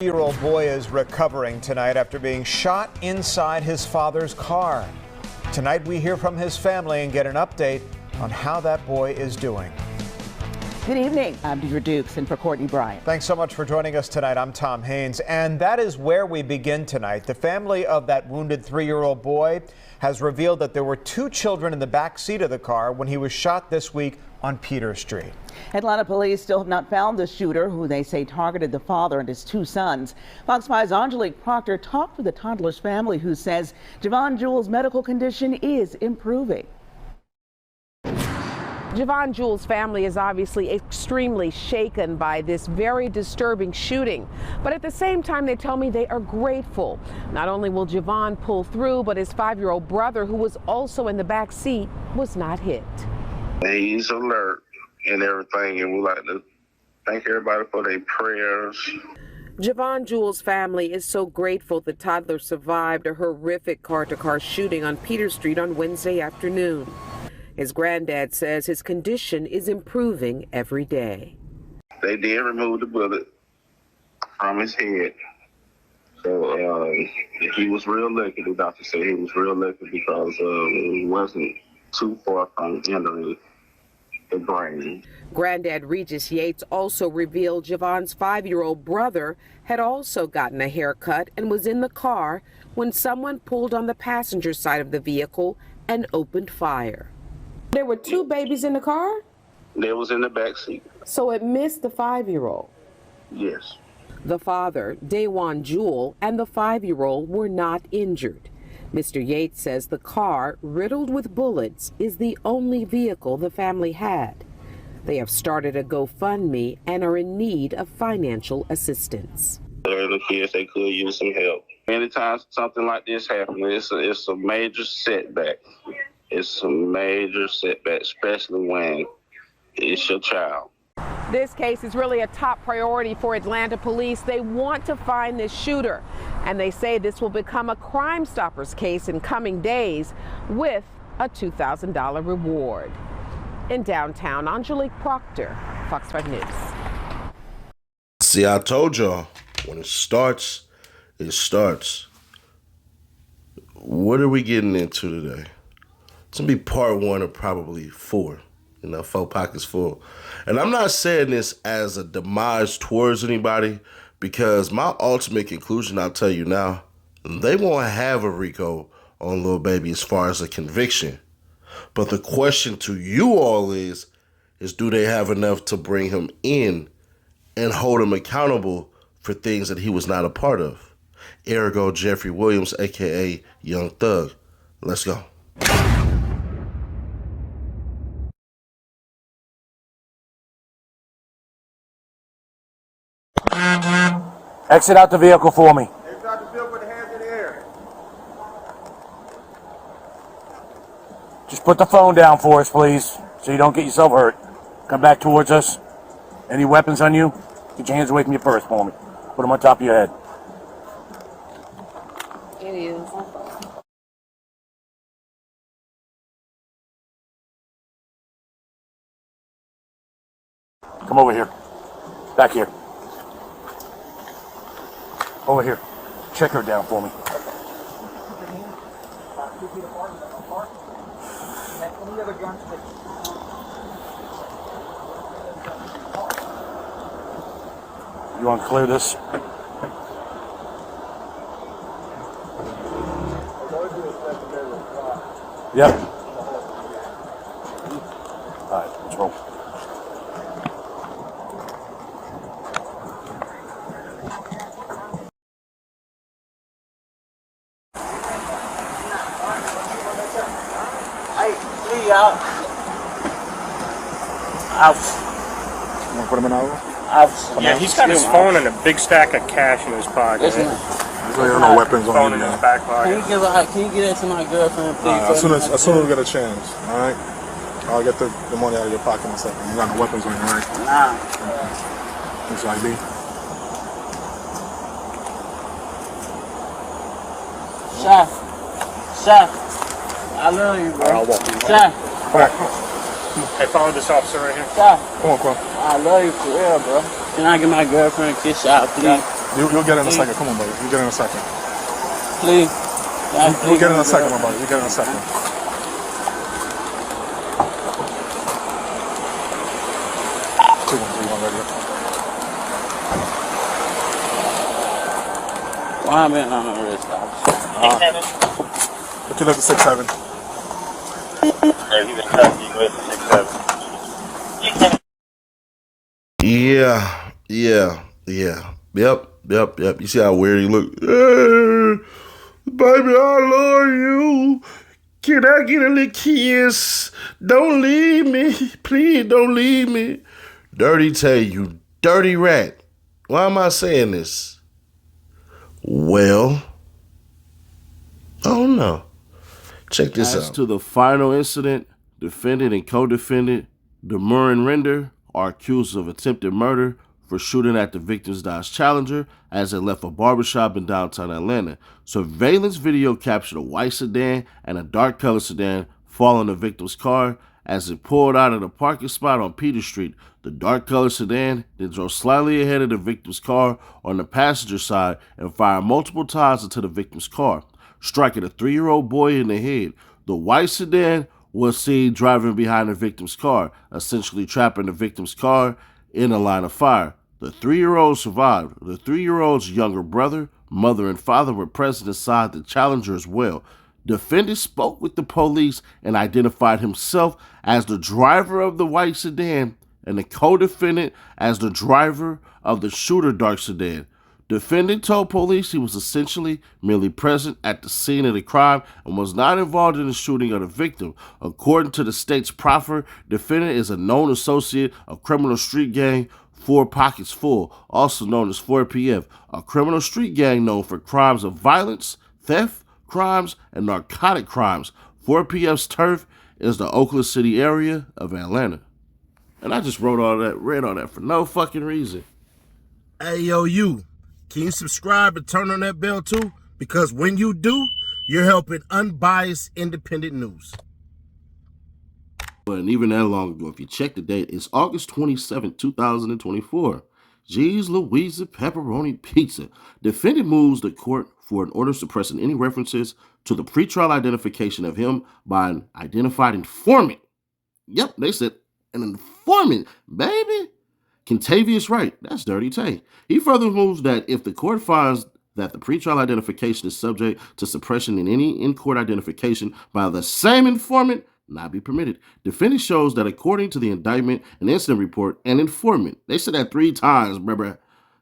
Year-old boy is recovering tonight after being shot inside his father's car. Tonight we hear from his family and get an update on how that boy is doing. Good evening. I'm Deidre Dukes and for Courtney Bryant. Thanks so much for joining us tonight. I'm Tom Haynes, and that is where we begin tonight. The family of that wounded 3-year-old boy has revealed that there were 2 children in the back seat of the car when he was shot this week on Peter Street. Atlanta police still have not found the shooter, who they say targeted the father and his 2 sons. Fox 5's Angelique Proctor talked with the Toddler's family, who says Javon Jewell's medical condition is improving. Javon Jewell's family is obviously extremely shaken by this very disturbing shooting. But at the same time, they tell me they are grateful. Not only will Javon pull through, but his 5-year-old brother, who was also in the back seat, was not hit. He's alert and everything, and we like to thank everybody for their prayers. Javon Jewell's family is so grateful the toddler survived a horrific car-to-car shooting on Peter Street on Wednesday afternoon. His granddad says his condition is improving every day. They did remove the bullet from his head. So he was real lucky. The doctor said he was real lucky because he wasn't too far from entering the brain. Granddad Regis Yates also revealed Javon's 5-year-old brother had also gotten a haircut and was in the car when someone pulled on the passenger side of the vehicle and opened fire. There were 2 babies in the car? They was in the back seat. So it missed the 5-year-old? Yes. The father, Dawan Jewell, and the 5-year-old were not injured. Mr. Yates says the car, riddled with bullets, is the only vehicle the family had. They have started a GoFundMe and are in need of financial assistance. The kids, they could use some help. Anytime something like this happens, it's a major setback. It's a major setback, especially when it's your child. This case is really a top priority for Atlanta police. They want to find this shooter, and they say this will become a Crime Stoppers case in coming days with a $2,000 reward. In downtown, Angelique Proctor, Fox 5 News. See, I told y'all, when it starts, it starts. What are we getting into today? It's going to be part 1 of probably 4. 4 pockets full. And I'm not saying this as a demise towards anybody, because my ultimate conclusion, I'll tell you now, they won't have a Rico on Lil Baby as far as a conviction. But the question to you all is do they have enough to bring him in and hold him accountable for things that he was not a part of? Ergo Jeffrey Williams, a.k.a. Young Thug. Let's go. Exit out the vehicle for me. Exit out the vehicle with the hands in the air. Just put the phone down for us, please, so you don't get yourself hurt. Come back towards us. Any weapons on you? Get your hands away from your purse for me. Put them on top of your head. It is. Come over here. Back here. Over here. Check her down for me. You want to clear this? Yep. All right, let's roll. Out. You want to put him in over? Out. Yeah, he's got his phone and a big stack of cash in his pocket. So there are no weapons on Phone him in his now. back pocket. Can you get that to my girlfriend, please? As soon as we get a chance, all right? I'll get the money out of your pocket in a second. You got no weapons on you, right? Nah. It's ID. Chef, I love you, bro. I'll walk you. Chef. All right. Hey, follow this officer right here. Chef. Come on, Quan. I love you for real, bro. Can I get my girlfriend a kiss out, please? You'll get it in a second. Come on, buddy. You'll get it in a second. Please. You'll get it in a second, my buddy. You'll get it in a second. Why am I on the wrist? 6'7". Put you left to 6'7". Yeah. Yep. You see how weird he look? Hey, baby, I love you. Can I get a little kiss? Don't leave me. Please don't leave me. Dirty Tay, you dirty rat. Why am I saying this? Well, I don't know. Check this out. As to the final incident, defendant and co-defendant Demur and Render are accused of attempted murder for shooting at the victim's Dodge Challenger as it left a barbershop in downtown Atlanta. Surveillance video captured a white sedan and a dark-colored sedan fall on the victim's car as it pulled out of the parking spot on Peter Street. The dark-colored sedan then drove slightly ahead of the victim's car on the passenger side and fired multiple times into the victim's car, striking a 3-year-old boy in the head. The white sedan was seen driving behind the victim's car, essentially trapping the victim's car in a line of fire. The 3-year-old survived. The 3-year-old's younger brother, mother, and father were present inside the Challenger as well. Defendant spoke with the police and identified himself as the driver of the white sedan and the co-defendant as the driver of the shooter dark sedan. Defendant told police he was essentially merely present at the scene of the crime and was not involved in the shooting of the victim. According to the state's proffer, defendant is a known associate of criminal street gang 4 Pockets Full, also known as 4PF, a criminal street gang known for crimes of violence, theft, crimes, and narcotic crimes. 4PF's turf is the Oakland City area of Atlanta. And I just read all that for no fucking reason. Hey, yo, you. Can you subscribe and turn on that bell too? Because when you do, you're helping unbiased independent news. And even that long ago, if you check the date, it's August 27, 2024. Jeez Louise pepperoni pizza. Defendant moves the court for an order suppressing any references to the pretrial identification of him by an identified informant. Yep, they said an informant, baby. Contavious Wright, that's Dirty Tay. He further moves that if the court finds that the pretrial identification is subject to suppression in any in-court identification by the same informant, not be permitted. Defendant shows that according to the indictment and incident report, an informant, they said that 3 times, brother.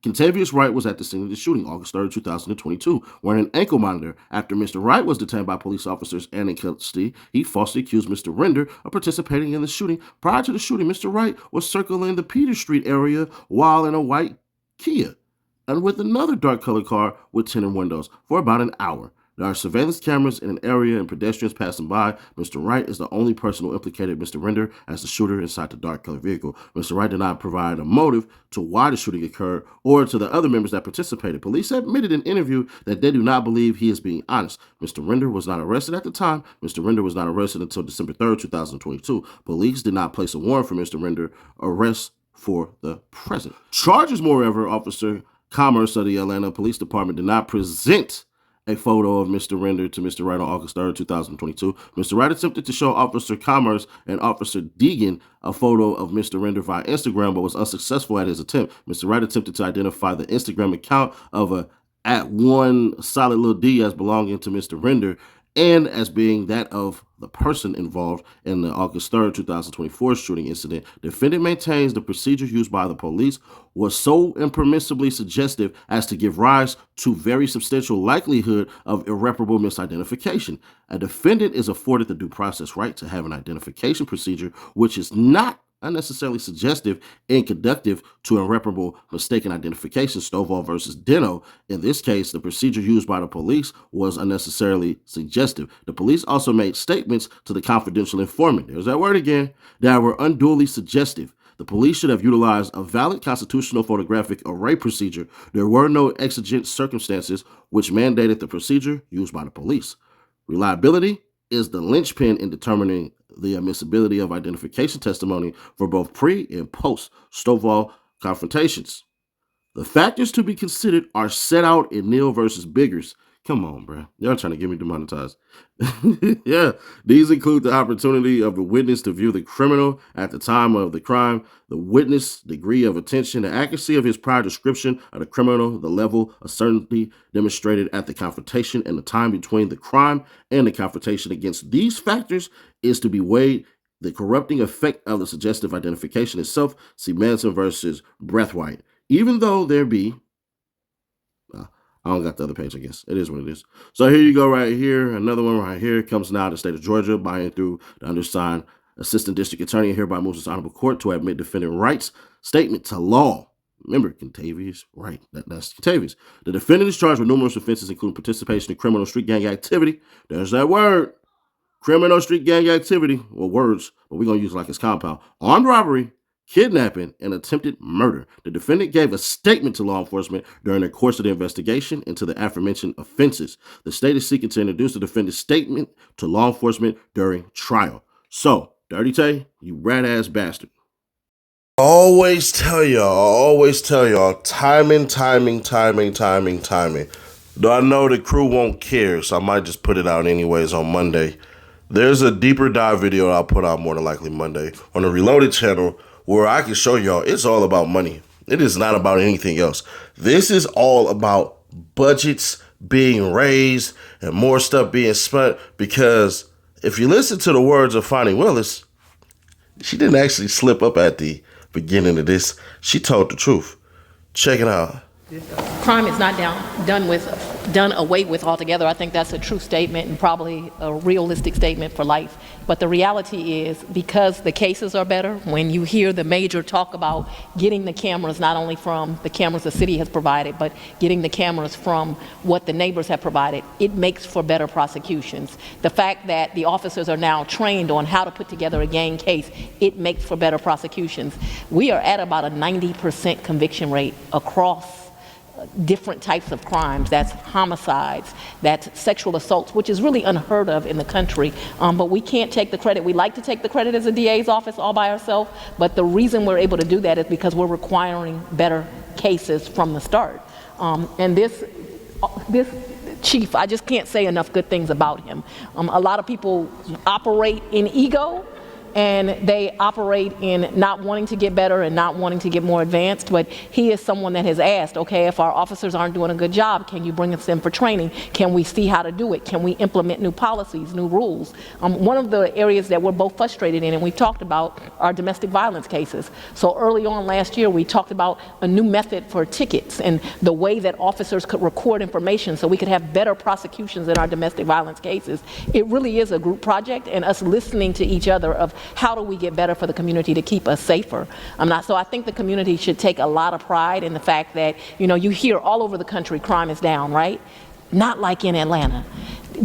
Contavious Wright was at the scene of the shooting, August 3rd, 2022, wearing an ankle monitor. After Mr. Wright was detained by police officers and in custody, he falsely accused Mr. Render of participating in the shooting. Prior to the shooting, Mr. Wright was circling the Peter Street area while in a white Kia and with another dark-colored car with tinted windows for about an hour. There are surveillance cameras in an area and pedestrians passing by. Mr. Wright is the only person who implicated Mr. Render as the shooter inside the dark-colored vehicle. Mr. Wright did not provide a motive to why the shooting occurred or to the other members that participated. Police admitted in an interview that they do not believe he is being honest. Mr. Render was not arrested at the time. Mr. Render was not arrested until December 3rd, 2022. Police did not place a warrant for Mr. Render arrest for the present. Charges, moreover, Officer Commerce of the Atlanta Police Department did not present a photo of Mr. Render to Mr. Wright on August 3rd, 2022. Mr. Wright attempted to show Officer Commerce and Officer Deegan a photo of Mr. Render via Instagram, but was unsuccessful at his attempt. Mr. Wright attempted to identify the Instagram account of a @1 solid little D as belonging to Mr. Render and as being that of the person involved in the August 3rd, 2024 shooting incident. Defendant maintains the procedure used by the police was so impermissibly suggestive as to give rise to very substantial likelihood of irreparable misidentification. A defendant is afforded the due process right to have an identification procedure which is not unnecessarily suggestive and conductive to irreparable mistaken identification, Stovall versus Deno. In this case, the procedure used by the police was unnecessarily suggestive. The police also made statements to the confidential informant, there's that word again, that were unduly suggestive. The police should have utilized a valid constitutional photographic array procedure. There were no exigent circumstances which mandated the procedure used by the police. Reliability is the linchpin in determining the admissibility of identification testimony for both pre and post Stovall confrontations. The factors to be considered are set out in Neal versus Biggers. Come on, bro. Y'all trying to get me demonetized. Yeah. These include the opportunity of the witness to view the criminal at the time of the crime, the witness' degree of attention, the accuracy of his prior description of the criminal, the level of certainty demonstrated at the confrontation, and the time between the crime and the confrontation. Against these factors is to be weighed the corrupting effect of the suggestive identification itself. See Manson versus Breathwaite. Even though there be, I don't got the other page, I guess. It is what it is. So here you go right here. Another one right here comes now to the state of Georgia by and through the undersigned assistant district attorney hereby moves this honorable court to admit defendant rights statement to law. Remember, Contavious, right? That's Contavious. The defendant is charged with numerous offenses, including participation in criminal street gang activity. There's that word. Criminal street gang activity, or words, but we're going to use it like it's compound. Armed robbery, kidnapping, and attempted murder. The defendant gave a statement to law enforcement during the course of the investigation into the aforementioned offenses. The state is seeking to introduce the defendant's statement to law enforcement during trial. So, Dirty Tay, you rat-ass bastard. Always tell y'all, timing. Though I know the crew won't care, so I might just put it out anyways on Monday. There's a deeper dive video I'll put out more than likely Monday on the Reloaded channel where I can show y'all it's all about money. It is not about anything else. This is all about budgets being raised and more stuff being spent, because if you listen to the words of Fonnie Willis, she didn't actually slip up at the beginning of this. She told the truth. Check it out. Crime is not done away with altogether. I think that's a true statement and probably a realistic statement for life. But the reality is, because the cases are better, when you hear the major talk about getting the cameras, not only from the cameras the city has provided, but getting the cameras from what the neighbors have provided, it makes for better prosecutions. The fact that the officers are now trained on how to put together a gang case, it makes for better prosecutions. We are at about a 90% conviction rate across different types of crimes. That's homicides, that's sexual assaults, which is really unheard of in the country. But we can't take the credit. We like to take the credit as a DA's office all by ourselves, but the reason we're able to do that is because we're requiring better cases from the start. And this chief, I just can't say enough good things about him. A lot of people operate in ego, and they operate in not wanting to get better and not wanting to get more advanced, but he is someone that has asked, okay, if our officers aren't doing a good job, can you bring us in for training? Can we see how to do it? Can we implement new policies, new rules? One of the areas that we're both frustrated in, and we've talked about, are domestic violence cases. So early on last year, we talked about a new method for tickets and the way that officers could record information so we could have better prosecutions in our domestic violence cases. It really is a group project, and us listening to each other of how do we get better for the community to keep us safer. So I think the community should take a lot of pride in the fact that, you hear all over the country crime is down, right? Not like in Atlanta.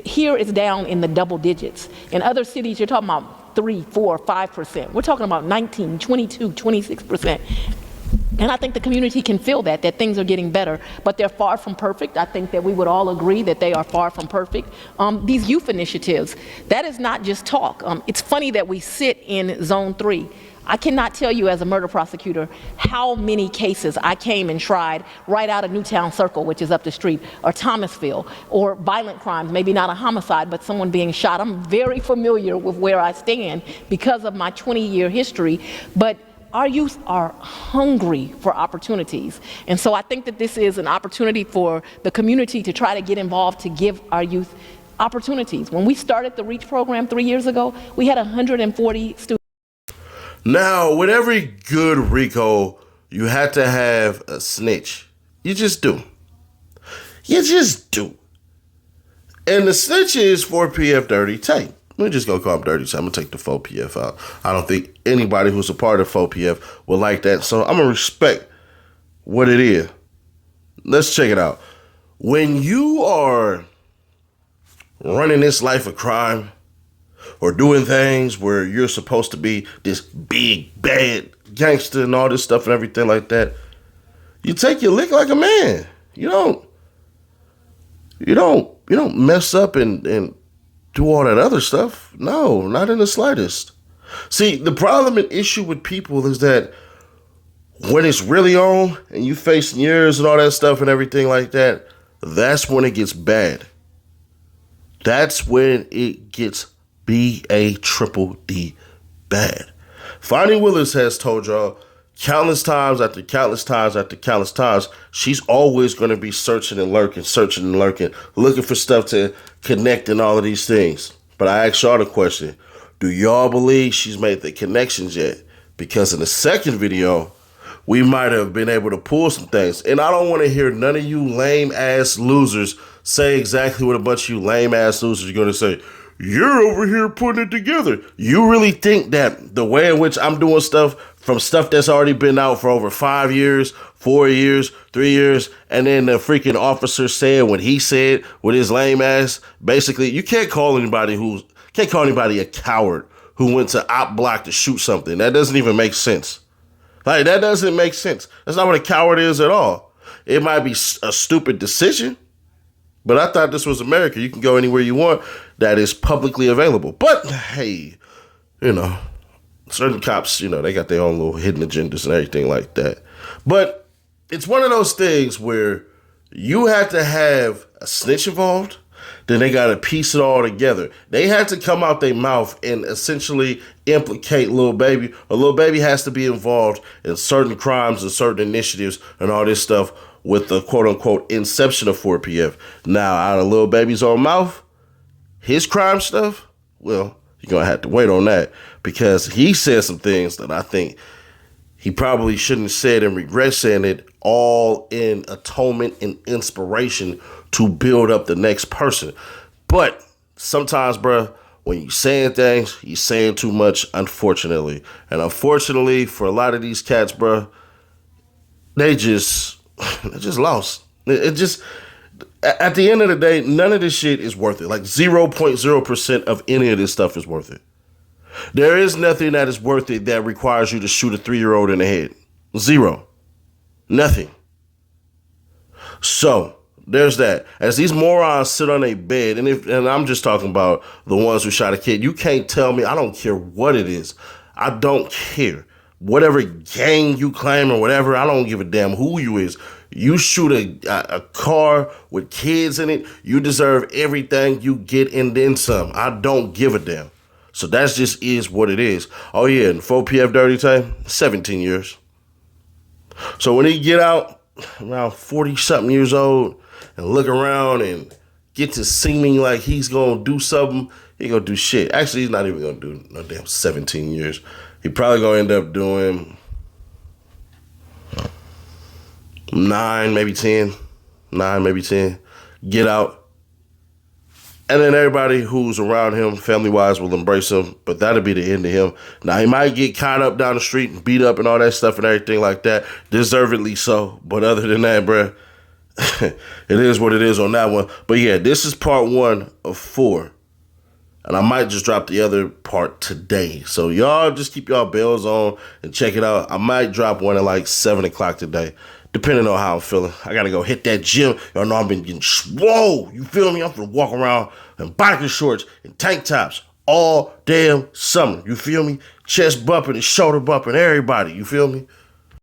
Here it's down in the double digits. In other cities, you're talking about 3, 4, 5%. We're talking about 19, 22, 26%. And I think the community can feel that things are getting better, but they're far from perfect. I think that we would all agree that they are far from perfect. These youth initiatives, that is not just talk. It's funny that we sit in Zone 3. I cannot tell you as a murder prosecutor how many cases I came and tried right out of Newtown Circle, which is up the street, or Thomasville, or violent crimes, maybe not a homicide, but someone being shot. I'm very familiar with where I stand because of my 20-year history, but our youth are hungry for opportunities. And so I think that this is an opportunity for the community to try to get involved, to give our youth opportunities. When we started the REACH program 3 years ago, we had 140 students. Now, with every good RICO, you had to have a snitch. You just do. And the snitch is 4PF Dirty Tay. We're just going to call him Dirty Tay. I'm going to take the 4PF out. I don't think anybody who's a part of 4PF will like that. So I'm going to respect what it is. Let's check it out. When you are running this life of crime or doing things where you're supposed to be this big, bad gangster and all this stuff and everything like that, you take your lick like a man. You don't mess up and do all that other stuff. No, not in the slightest. See, the problem and issue with people is that when it's really on and you facing years and all that stuff and everything like that, that's when it gets bad. That's when it gets BADDD bad. Fonnie Willis has told y'all countless times after countless times after countless times, she's always going to be searching and lurking, looking for stuff to connect and all of these things. But I asked y'all the question, do y'all believe she's made the connections yet? Because in the second video, we might have been able to pull some things. And I don't want to hear none of you lame-ass losers say exactly what a bunch of you lame-ass losers are going to say. You're over here putting it together. You really think that the way in which I'm doing stuff from stuff that's already been out for over 5 years, 4 years, 3 years, and then the freaking officer said what he said with his lame ass, basically, you can't call anybody a coward who went to op block to shoot something. That doesn't even make sense. Like, that doesn't make sense. That's not what a coward is at all. It might be a stupid decision, but I thought this was America. You can go anywhere you want that is publicly available. But, hey, certain cops, they got their own little hidden agendas and everything like that. But it's one of those things where you have to have a snitch involved, then they got to piece it all together. They had to come out their mouth and essentially implicate Lil Baby. Or Lil Baby has to be involved in certain crimes and certain initiatives and all this stuff with the quote-unquote inception of 4PF. Now, out of Lil Baby's own mouth, his crime stuff, well, you're going to have to wait on that because he said some things that I think he probably shouldn't have said and regret saying it, all in atonement and inspiration to build up the next person. But sometimes, bruh, when you saying things, you saying too much, unfortunately. And unfortunately, for a lot of these cats, bruh, they just lost. It just, at the end of the day, none of this shit is worth it. Like 0.0% of any of this stuff is worth it. There is nothing that is worth it that requires you to shoot a 3-year-old in the head. Zero. Nothing. So, there's that. As these morons sit on a bed, and I'm just talking about the ones who shot a kid, you can't tell me, I don't care what it is. I don't care. Whatever gang you claim or whatever, I don't give a damn who you is. You shoot a car with kids in it, you deserve everything you get and then some. I don't give a damn. So that just is what it is. Oh yeah, and 4PF Dirty time, 17 years. So when he get out around 40-something years old and look around and get to seeming like he's going to do something, he going to do shit. Actually, he's not even going to do no damn 17 years. He probably going to end up doing 9, maybe 10. Get out. And then everybody who's around him, family-wise, will embrace him, but that'll be the end of him. Now, he might get caught up down the street and beat up and all that stuff and everything like that, deservedly so. But other than that, bruh, it is what it is on that one. But yeah, this is part 1 of 4. And I might just drop the other part today. So y'all just keep y'all bells on and check it out. I might drop one at like 7 o'clock today, depending on how I'm feeling. I got to go hit that gym. Y'all know I've been getting swole. You feel me? I'm going to walk around in biker shorts and tank tops all damn summer. You feel me? Chest bumping and shoulder bumping everybody. You feel me?